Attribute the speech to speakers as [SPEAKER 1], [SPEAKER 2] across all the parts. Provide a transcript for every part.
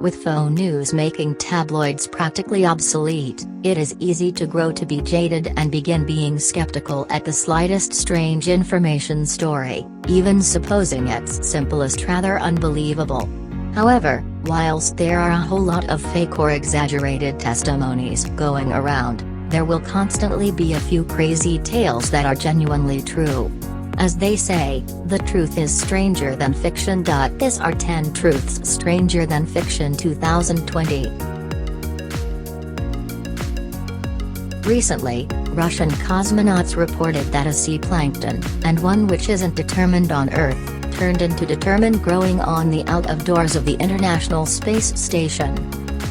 [SPEAKER 1] With faux news making tabloids practically obsolete, it is easy to grow to be jaded and begin being skeptical at the slightest strange information story, even supposing its simplest rather unbelievable. However, whilst there are a whole lot of fake or exaggerated testimonies going around, there will constantly be a few crazy tales that are genuinely true. As they say, the truth is stranger than fiction. These are 10 truths stranger than fiction 2020. Recently, Russian cosmonauts reported that a sea plankton, and one which isn't determined on Earth, turned into determined growing on the out of doors of the International Space Station.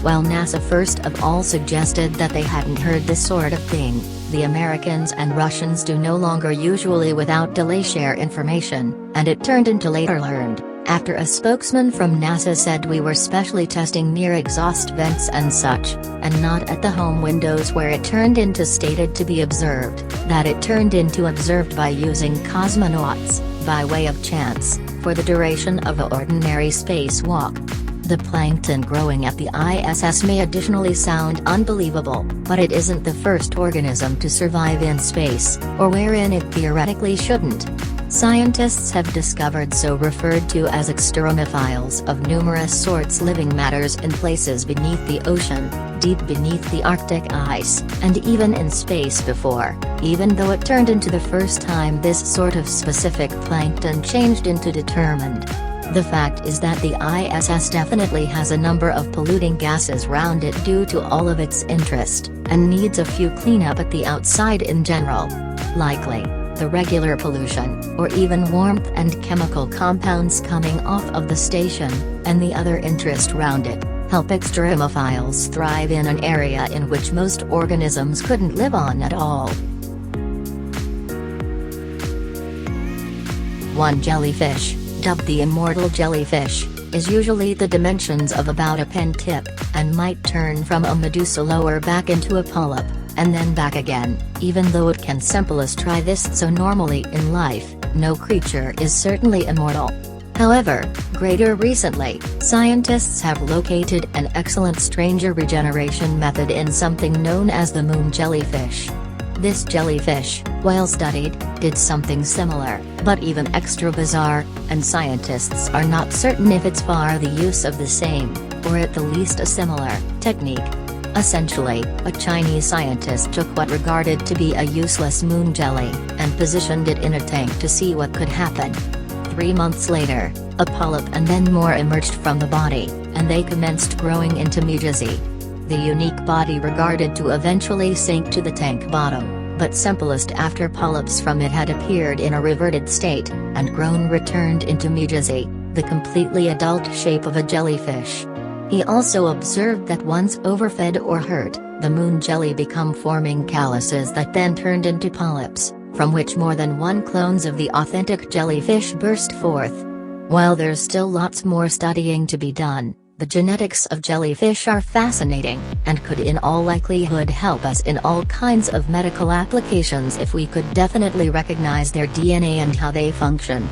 [SPEAKER 1] While NASA first of all suggested that they hadn't heard this sort of thing, the Americans and Russians do no longer usually without delay share information, and it turned into later learned, after a spokesman from NASA said we were specially testing near exhaust vents and such, and not at the home windows where it turned into stated to be observed, that it turned into observed by using cosmonauts, by way of chance, for the duration of an ordinary spacewalk. The plankton growing at the ISS may additionally sound unbelievable, but it isn't the first organism to survive in space, or wherein it theoretically shouldn't. Scientists have discovered so referred to as extremophiles of numerous sorts living matters in places beneath the ocean, deep beneath the Arctic ice, and even in space before, even though it turned into the first time this sort of specific plankton changed into determined. The fact is that the ISS definitely has a number of polluting gases around it due to all of its interest, and needs a few cleanup at the outside in general. Likely, the regular pollution, or even warmth and chemical compounds coming off of the station, and the other interest around it, help extremophiles thrive in an area in which most organisms couldn't live on at all. 1. Jellyfish, dubbed the immortal jellyfish, is usually the dimensions of about a pen tip, and might turn from a medusa lower back into a polyp, and then back again, even though it can simplest try this so normally in life, no creature is certainly immortal. However, greater recently, scientists have located an excellent stranger regeneration method in something known as the moon jellyfish. This jellyfish, while studied, did something similar, but even extra bizarre, and scientists are not certain if it's far the use of the same, or at the least a similar, technique. Essentially, a Chinese scientist took what regarded to be a useless moon jelly, and positioned it in a tank to see what could happen. 3 months later, a polyp and then more emerged from the body, and they commenced growing into mujazi. The unique body regarded to eventually sink to the tank bottom, but simplest after polyps from it had appeared in a reverted state, and grown returned into mujazi, the completely adult shape of a jellyfish. He also observed that once overfed or hurt, the moon jelly become forming calluses that then turned into polyps, from which more than one clones of the authentic jellyfish burst forth. While there's still lots more studying to be done, the genetics of jellyfish are fascinating, and could in all likelihood help us in all kinds of medical applications if we could definitely recognize their DNA and how they function.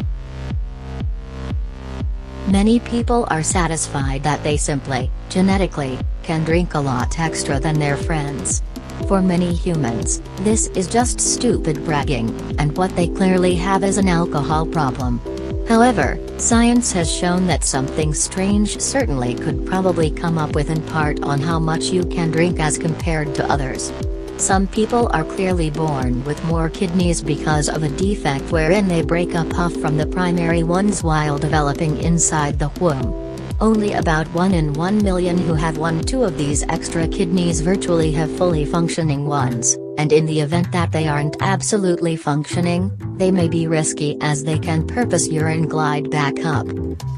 [SPEAKER 1] Many people are satisfied that they simply, genetically, can drink a lot extra than their friends. For many humans, this is just stupid bragging, and what they clearly have is an alcohol problem. However, science has shown that something strange certainly could probably come up with in part on how much you can drink as compared to others. Some people are clearly born with more kidneys because of a defect wherein they break up half from the primary ones while developing inside the womb. Only about 1 in 1 million who have 1-2 of these extra kidneys virtually have fully functioning ones, and in the event that they aren't absolutely functioning, they may be risky as they can purpose urine glide back up.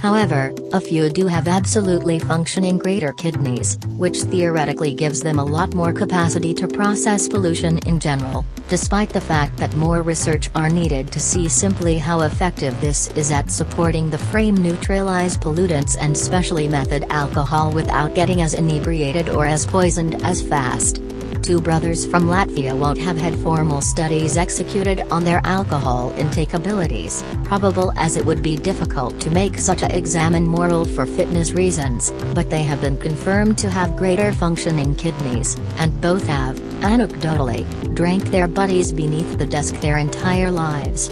[SPEAKER 1] However, a few do have absolutely functioning greater kidneys, which theoretically gives them a lot more capacity to process pollution in general, despite the fact that more research are needed to see simply how effective this is at supporting the frame neutralize pollutants and specially method alcohol without getting as inebriated or as poisoned as fast. two brothers from Latvia won't have had formal studies executed on their alcohol intake abilities, probable as it would be difficult to make such a examine moral for fitness reasons, but they have been confirmed to have greater functioning kidneys, and both have, anecdotally, drank their buddies beneath the desk their entire lives.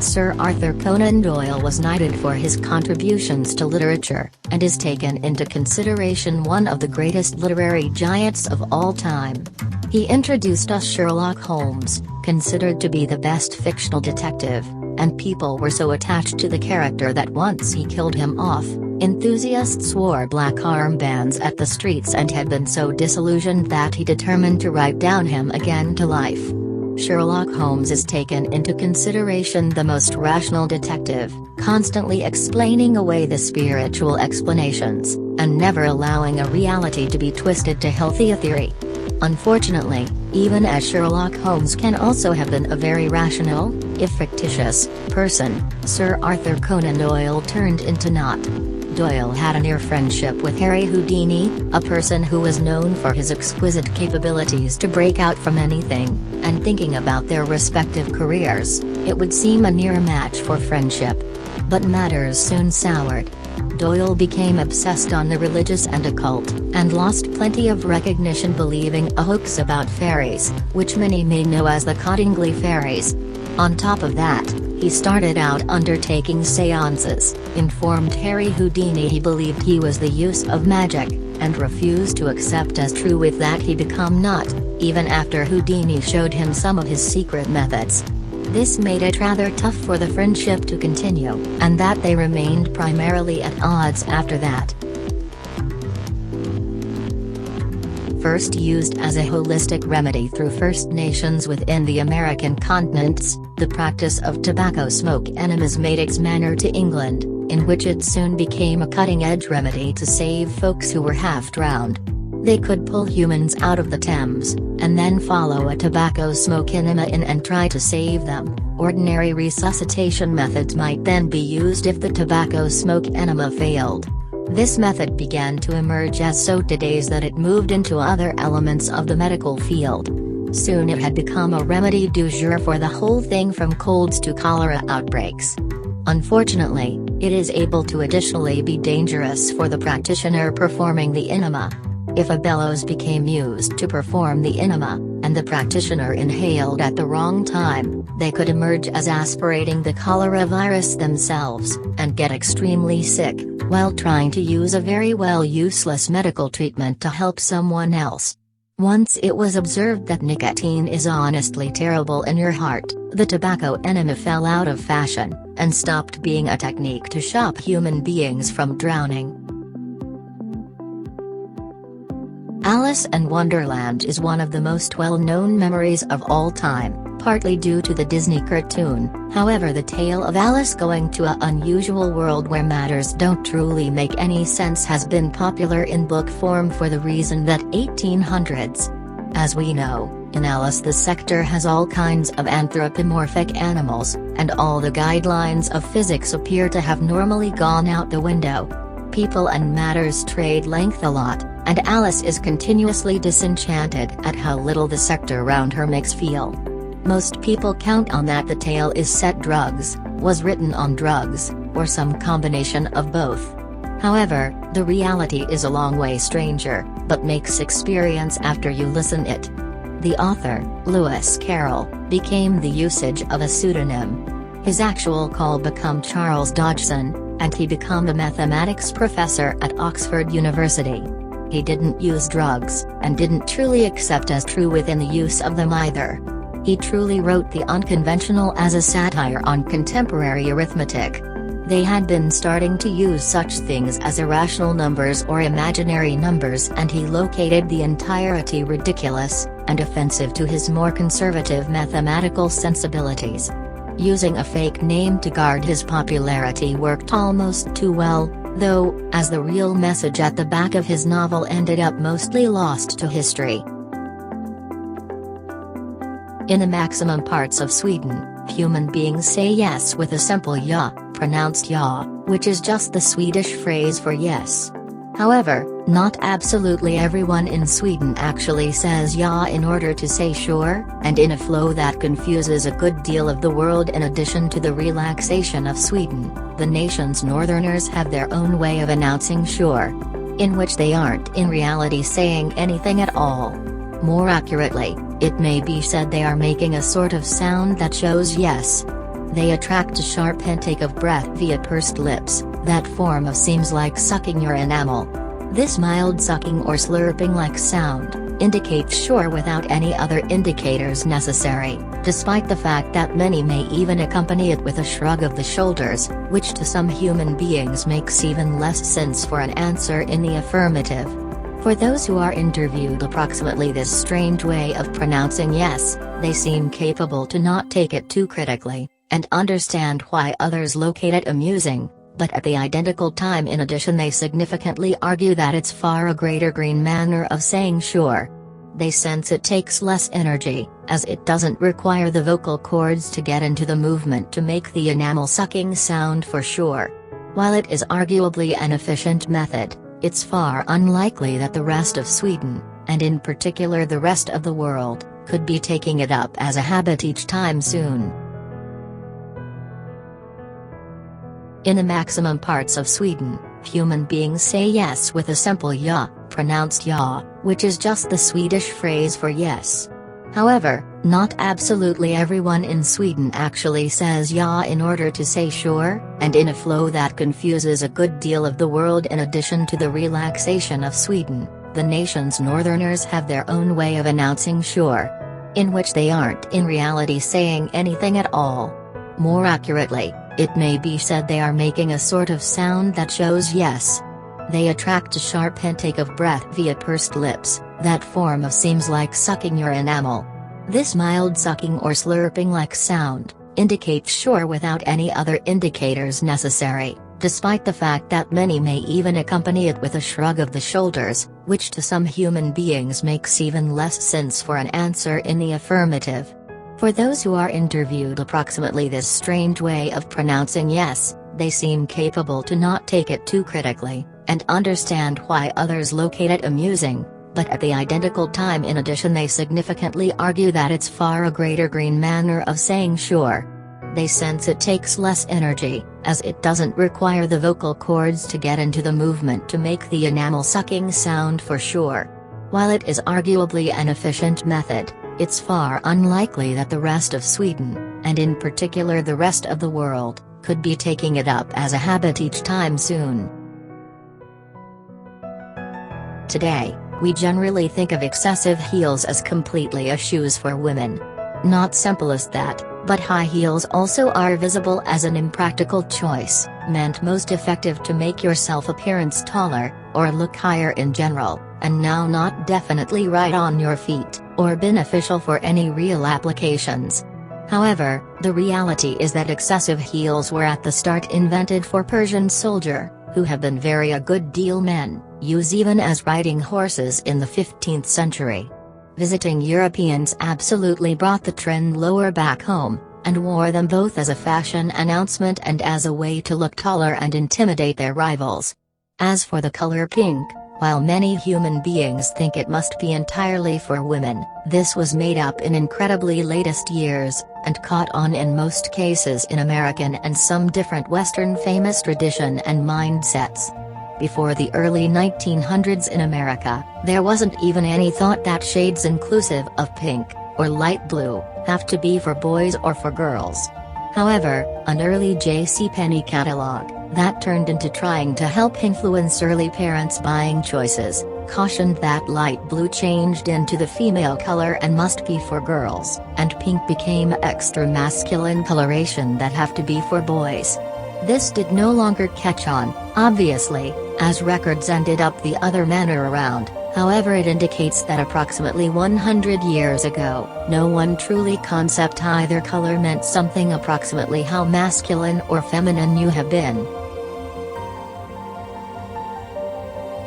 [SPEAKER 1] Sir Arthur Conan Doyle was knighted for his contributions to literature, and is taken into consideration one of the greatest literary giants of all time. He introduced us Sherlock Holmes, considered to be the best fictional detective, and people were so attached to the character that once he killed him off, enthusiasts wore black armbands at the streets and had been so disillusioned that he determined to write down him again to life. Sherlock Holmes is taken into consideration the most rational detective, constantly explaining away the spiritual explanations, and never allowing a reality to be twisted to healthy a theory. Unfortunately, even as Sherlock Holmes can also have been a very rational, if fictitious, person, Sir Arthur Conan Doyle turned into not. Doyle had a near friendship with Harry Houdini, a person who was known for his exquisite capabilities to break out from anything, and thinking about their respective careers, it would seem a near match for friendship. But matters soon soured. Doyle became obsessed on the religious and occult, and lost plenty of recognition believing a hoax about fairies, which many may know as the Cottingley fairies. On top of that, he started out undertaking seances, informed Harry Houdini he believed he was the use of magic, and refused to accept as true with that he become not, even after Houdini showed him some of his secret methods. This made it rather tough for the friendship to continue, and that they remained primarily at odds after that. First used as a holistic remedy through First Nations within the American continents, the practice of tobacco smoke enemas made its manner to England, in which it soon became a cutting-edge remedy to save folks who were half drowned. They could pull humans out of the Thames, and then follow a tobacco smoke enema in and try to save them. Ordinary resuscitation methods might then be used if the tobacco smoke enema failed. This method began to emerge as so today's that it moved into other elements of the medical field. Soon it had become a remedy du jour for the whole thing from colds to cholera outbreaks. Unfortunately, it is able to additionally be dangerous for the practitioner performing the enema. If a bellows became used to perform the enema, and the practitioner inhaled at the wrong time, they could emerge as aspirating the cholera virus themselves, and get extremely sick, while trying to use a very useless medical treatment to help someone else. Once it was observed that nicotine is honestly terrible in your heart, the tobacco enema fell out of fashion, and stopped being a technique to stop human beings from drowning. Alice in Wonderland is one of the most well-known memories of all time, partly due to the Disney cartoon. However, the tale of Alice going to an unusual world where matters don't truly make any sense has been popular in book form for the reason that 1800s. As we know, in Alice the sector has all kinds of anthropomorphic animals, and all the guidelines of physics appear to have normally gone out the window. People and matters trade length a lot, and Alice is continuously disenchanted at how little the sector around her makes feel. Most people count on that the tale is set drugs, was written on drugs, or some combination of both. However, the reality is a long way stranger, but makes experience after you listen it. The author, Lewis Carroll, became the usage of a pseudonym. His actual call become Charles Dodgson, and he became a mathematics professor at Oxford University. He didn't use drugs, and didn't truly accept as true within the use of them either. He truly wrote the unconventional as a satire on contemporary arithmetic. They had been starting to use such things as irrational numbers or imaginary numbers, and he located the entirety ridiculous, and offensive to his more conservative mathematical sensibilities. Using a fake name to guard his popularity worked almost too well, though, as the real message at the back of his novel ended up mostly lost to history. In the maximum parts of Sweden, human beings say yes with a simple ja, pronounced ja, which is just the Swedish phrase for yes. However, not absolutely everyone in Sweden actually says ja in order to say sure, and in a flow that confuses a good deal of the world. In addition to the relaxation of Sweden, the nation's northerners have their own way of announcing sure, in which they aren't in reality saying anything at all. More accurately, it may be said they are making a sort of sound that shows yes. They attract a sharp intake of breath via pursed lips, that form of seems like sucking your enamel. This mild sucking or slurping-like sound indicates sure without any other indicators necessary, despite the fact that many may even accompany it with a shrug of the shoulders, which to some human beings makes even less sense for an answer in the affirmative. For those who are interviewed approximately this strange way of pronouncing yes, they seem capable to not take it too critically, and understand why others locate it amusing, but at the identical time in addition they significantly argue that it's far a greater green manner of saying sure. They sense it takes less energy, as it doesn't require the vocal cords to get into the movement to make the enamel-sucking sound for sure. While it is arguably an efficient method, it's far unlikely that the rest of Sweden, and in particular the rest of the world, could be taking it up as a habit each time soon. In the maximum parts of Sweden, human beings say yes with a simple ja, pronounced ja, which is just the Swedish phrase for yes. However, not absolutely everyone in Sweden actually says ja in order to say sure, and in a flow that confuses a good deal of the world. In addition to the relaxation of Sweden, the nation's northerners have their own way of announcing sure, in which they aren't in reality saying anything at all. More accurately, it may be said they are making a sort of sound that shows yes. They attract a sharp intake of breath via pursed lips, that form of seems like sucking your enamel. This mild sucking or slurping-like sound indicates sure without any other indicators necessary, despite the fact that many may even accompany it with a shrug of the shoulders, which to some human beings makes even less sense for an answer in the affirmative. For those who are interviewed approximately this strange way of pronouncing yes, they seem capable to not take it too critically, and understand why others locate it amusing, but at the identical time in addition they significantly argue that it's far a greater green manner of saying sure. They sense it takes less energy, as it doesn't require the vocal cords to get into the movement to make the enamel-sucking sound for sure. While it is arguably an efficient method, it's far unlikely that the rest of Sweden, and in particular the rest of the world, could be taking it up as a habit each time soon. Today, we generally think of excessive heels as completely a shoes for women. Not simple as that, but high heels also are visible as an impractical choice, meant most effective to make your self-appearance taller, or look higher in general, and now not definitely right on your feet, or beneficial for any real applications. However, the reality is that excessive heels were at the start invented for Persian soldier, who have been very a good deal men, use even as riding horses in the 15th century. Visiting Europeans absolutely brought the trend lower back home, and wore them both as a fashion announcement and as a way to look taller and intimidate their rivals. As for the color pink, while many human beings think it must be entirely for women, this was made up in incredibly latest years, and caught on in most cases in American and some different Western famous tradition and mindsets. Before the early 1900s in America, there wasn't even any thought that shades inclusive of pink, or light blue, have to be for boys or for girls. However, an early JCPenney catalog, that turned into trying to help influence early parents' buying choices, cautioned that light blue changed into the female color and must be for girls, and pink became extra masculine coloration that have to be for boys. This did no longer catch on, obviously, as records ended up the other manner around. However, it indicates that approximately 100 years ago, no one truly concept either color meant something approximately how masculine or feminine you have been.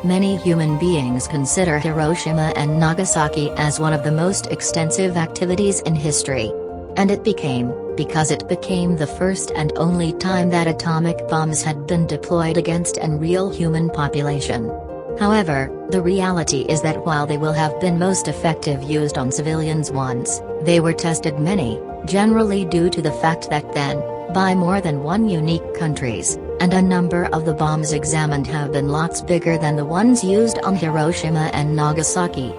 [SPEAKER 1] Many human beings consider Hiroshima and Nagasaki as one of the most extensive activities in history. And it became, because it became the first and only time that atomic bombs had been deployed against a real human population. However, the reality is that while they will have been most effective used on civilians once, they were tested many, generally due to the fact that then, by more than one unique countries, and a number of the bombs examined have been lots bigger than the ones used on Hiroshima and Nagasaki.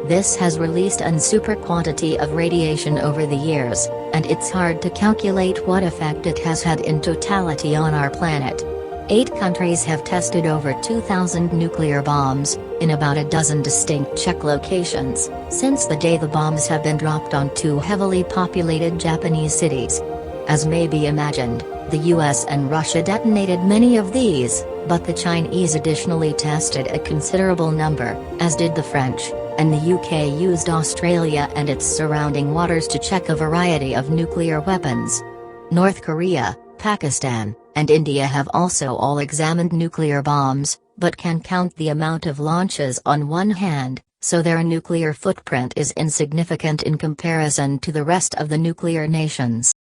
[SPEAKER 1] This has released an super quantity of radiation over the years, and it's hard to calculate what effect it has had in totality on our planet. 8 countries have tested over 2,000 nuclear bombs, in about a dozen distinct Czech locations, since the day the bombs have been dropped on 2 heavily populated Japanese cities. As may be imagined, the US and Russia detonated many of these, but the Chinese additionally tested a considerable number, as did the French, and the UK used Australia and its surrounding waters to check a variety of nuclear weapons. North Korea, Pakistan, and India have also all examined nuclear bombs, but can count the amount of launches on one hand, so their nuclear footprint is insignificant in comparison to the rest of the nuclear nations.